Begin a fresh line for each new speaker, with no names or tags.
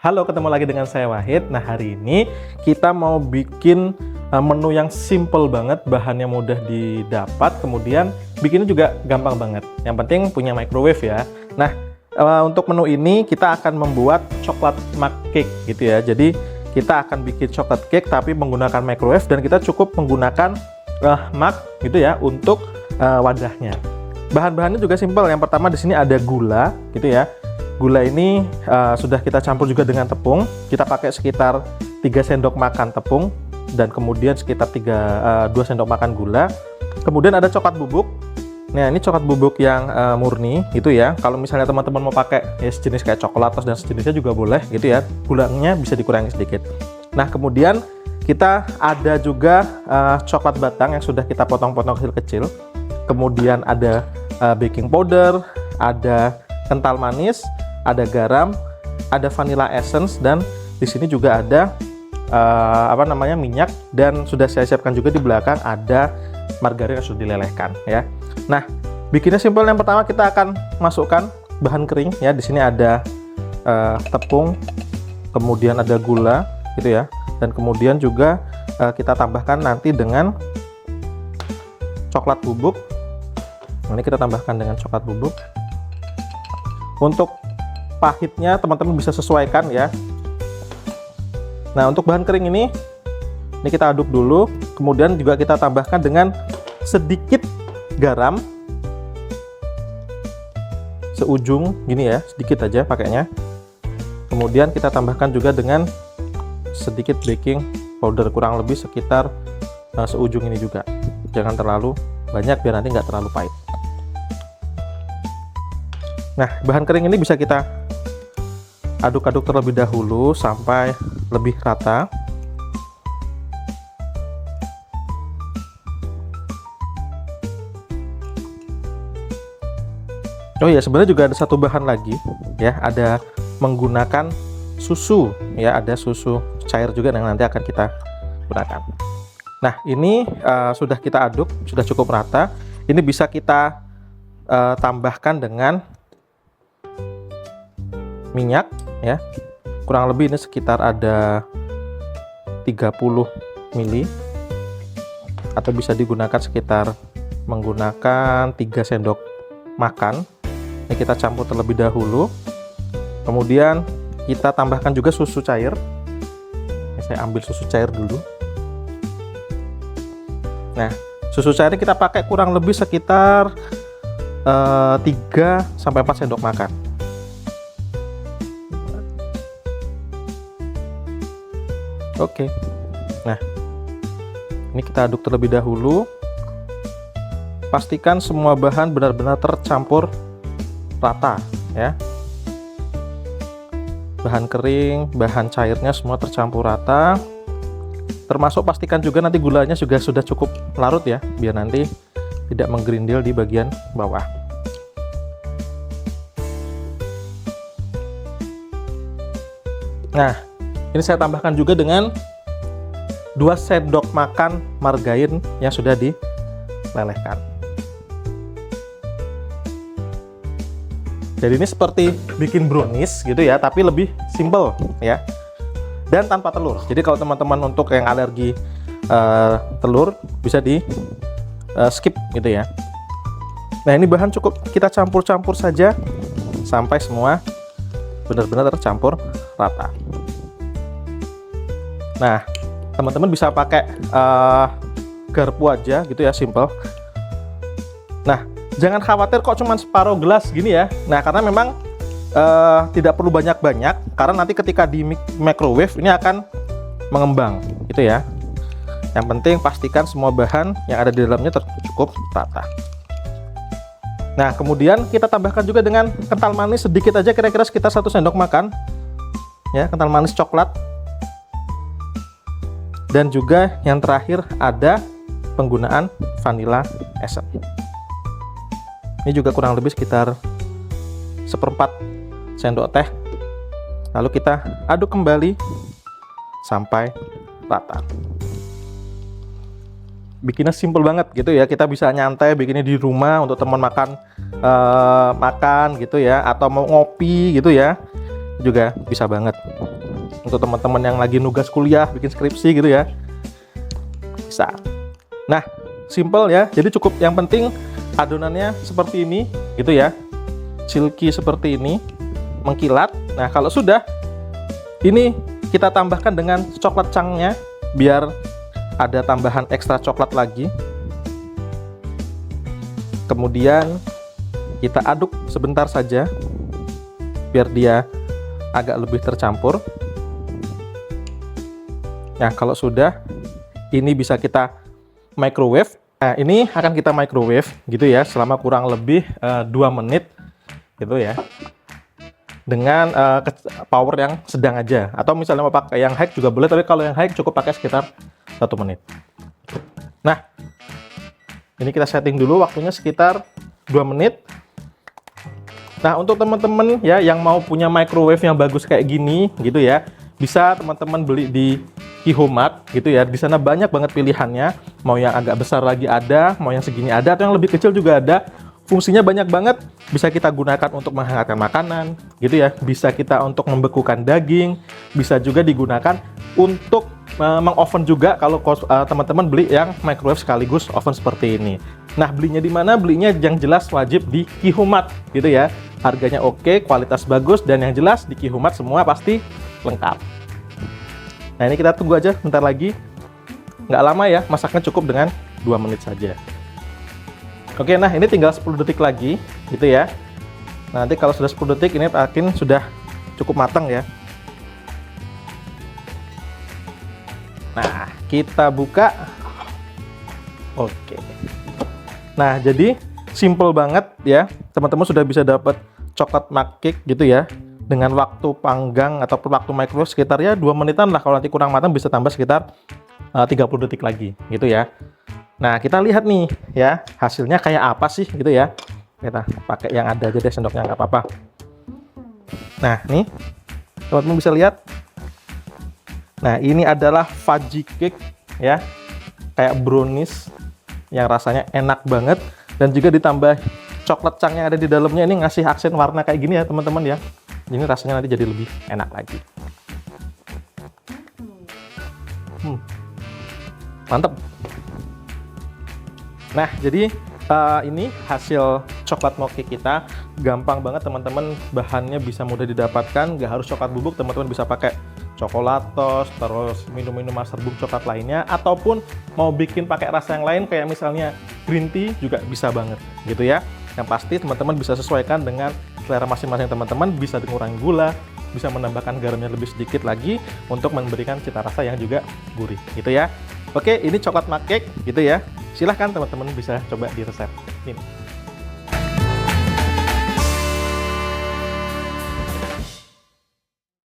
Halo, ketemu lagi dengan saya Wahid. Nah, hari ini kita mau bikin menu yang simple banget, bahannya mudah didapat, kemudian bikinnya juga gampang banget. Yang penting punya microwave ya. Nah, untuk menu ini kita akan membuat coklat mug cake gitu ya. Jadi kita akan bikin coklat cake tapi menggunakan microwave, dan kita cukup menggunakan mug gitu ya untuk wadahnya. Bahan-bahannya juga simple. Yang pertama di sini ada gula gitu ya. Gula ini sudah kita campur juga dengan tepung. Kita pakai sekitar 3 sendok makan tepung, dan kemudian sekitar 2 sendok makan gula. Kemudian ada coklat bubuk. Nah, ini coklat bubuk yang murni gitu ya. Kalau misalnya teman-teman mau pakai ya sejenis kayak coklat dan sejenisnya juga boleh gitu ya. Gulanya bisa dikurangi sedikit. Nah, kemudian kita ada juga coklat batang yang sudah kita potong-potong kecil-kecil. Kemudian ada baking powder, ada kental manis, ada garam, ada vanilla essence, dan di sini juga ada minyak, dan sudah saya siapkan juga di belakang ada margarin yang sudah dilelehkan ya. Nah, bikinnya simpel. Yang pertama kita akan masukkan bahan kering ya. Di sini ada tepung, kemudian ada gula gitu ya, dan kemudian juga kita tambahkan nanti dengan coklat bubuk. Ini kita tambahkan dengan coklat bubuk. Untuk pahitnya teman-teman bisa sesuaikan ya. Nah, untuk bahan kering ini kita aduk dulu, kemudian juga kita tambahkan dengan sedikit garam, seujung gini ya, sedikit aja pakainya. Kemudian kita tambahkan juga dengan sedikit baking powder, kurang lebih sekitar seujung ini juga. Jangan terlalu banyak biar nanti nggak terlalu pahit. Nah, bahan kering ini bisa kita aduk-aduk terlebih dahulu sampai lebih rata. Oh ya, sebenarnya juga ada satu bahan lagi ya, ada menggunakan susu ya, ada susu cair juga yang nanti akan kita gunakan. Nah, ini sudah kita aduk, sudah cukup rata. Ini bisa kita tambahkan dengan minyak ya, kurang lebih ini sekitar ada 30 ml, atau bisa digunakan sekitar menggunakan 3 sendok makan. Ini kita campur terlebih dahulu, kemudian kita tambahkan juga susu cair. Ini saya ambil susu cair dulu. Nah, susu cairnya kita pakai kurang lebih sekitar 3-4 sendok makan. Oke. Nah, ini kita aduk terlebih dahulu. Pastikan semua bahan benar-benar tercampur rata ya. Bahan kering, bahan cairnya semua tercampur rata. Termasuk pastikan juga nanti gulanya juga sudah cukup larut ya, biar nanti tidak menggerindil di bagian bawah. Nah, ini saya tambahkan juga dengan 2 sendok makan margarin yang sudah dilelehkan. Jadi ini seperti bikin brownies gitu ya, tapi lebih simple ya, dan tanpa telur. Jadi kalau teman-teman untuk yang alergi telur bisa di skip gitu ya. Nah, ini bahan cukup kita campur-campur saja sampai semua benar-benar tercampur rata. Nah, teman-teman bisa pakai garpu aja gitu ya, simple. Nah, jangan khawatir kok cuman separuh gelas gini ya. Nah, karena memang tidak perlu banyak-banyak, karena nanti ketika di microwave ini akan mengembang gitu ya. Yang penting pastikan semua bahan yang ada di dalamnya cukup rata. Nah, kemudian kita tambahkan juga dengan kental manis sedikit aja, kira-kira sekitar 1 sendok makan ya, kental manis coklat. Dan juga yang terakhir ada penggunaan vanilla essence. Ini juga kurang lebih sekitar 1/4 sendok teh. Lalu kita aduk kembali sampai rata. Bikinnya simple banget gitu ya. Kita bisa nyantai bikinnya di rumah untuk teman makan gitu ya, atau mau ngopi gitu ya, juga bisa banget. untuk teman-teman yang lagi nugas kuliah, bikin skripsi gitu ya. Bisa. Nah, simple ya. Jadi cukup, yang penting adonannya seperti ini gitu ya. Silky seperti ini, mengkilat. Nah, kalau sudah, ini kita tambahkan dengan coklat chunk-nya biar ada tambahan ekstra coklat lagi. Kemudian kita aduk sebentar saja biar dia agak lebih tercampur. Nah, kalau sudah, ini bisa kita microwave. Nah, ini akan kita microwave gitu ya selama kurang lebih 2 menit gitu ya. Dengan power yang sedang aja, atau misalnya mau pakai yang high juga boleh, tapi kalau yang high cukup pakai sekitar 1 menit. Nah, ini kita setting dulu waktunya sekitar 2 menit. Nah, untuk teman-teman ya yang mau punya microwave yang bagus kayak gini gitu ya, bisa teman-teman beli di Qihoo-Mart gitu ya. Di sana banyak banget pilihannya, mau yang agak besar lagi ada, mau yang segini ada, atau yang lebih kecil juga ada. Fungsinya banyak banget, bisa kita gunakan untuk menghangatkan makanan gitu ya, bisa kita untuk membekukan daging, bisa juga digunakan untuk mengoven juga kalau teman-teman beli yang microwave sekaligus oven seperti ini. Nah, belinya di mana? Belinya yang jelas wajib di Qihoo-Mart gitu ya. Harganya oke, kualitas bagus, dan yang jelas di Qihoo-Mart semua pasti lengkap. Nah, ini kita tunggu aja bentar lagi. Nggak lama ya, masaknya cukup dengan 2 menit saja. Oke, nah ini tinggal 10 detik lagi gitu ya. Nanti kalau sudah 10 detik ini akin sudah cukup matang ya. Nah, kita buka. Oke. Nah, jadi simple banget ya. Teman-teman sudah bisa dapat coklat mug cake gitu ya. Dengan waktu panggang ataupun waktu microwave sekitar ya 2 menitan lah. Kalau nanti kurang matang bisa tambah sekitar 30 detik lagi gitu ya. Nah, kita lihat nih ya, hasilnya kayak apa sih gitu ya. Kita pakai yang ada aja deh sendoknya, nggak apa-apa. Nah, nih teman-teman bisa lihat. Nah, ini adalah fudgy cake ya, kayak brownies yang rasanya enak banget, dan juga ditambah coklat chunk yang ada di dalamnya, ini ngasih aksen warna kayak gini ya teman-teman ya. Ini rasanya nanti jadi lebih enak lagi. Mantep. Nah, jadi ini hasil coklat mug cake kita. Gampang banget teman-teman, bahannya bisa mudah didapatkan, nggak harus coklat bubuk, teman-teman bisa pakai coklatos, terus minum-minum serbuk coklat lainnya, ataupun mau bikin pakai rasa yang lain kayak misalnya green tea juga bisa banget gitu ya. Yang pasti teman-teman bisa sesuaikan dengan selera masing-masing teman-teman, bisa mengurangi gula, bisa menambahkan garamnya lebih sedikit lagi untuk memberikan cita rasa yang juga gurih gitu ya. Oke, ini coklat mug cake gitu ya. Silahkan teman-teman bisa coba di resep ini.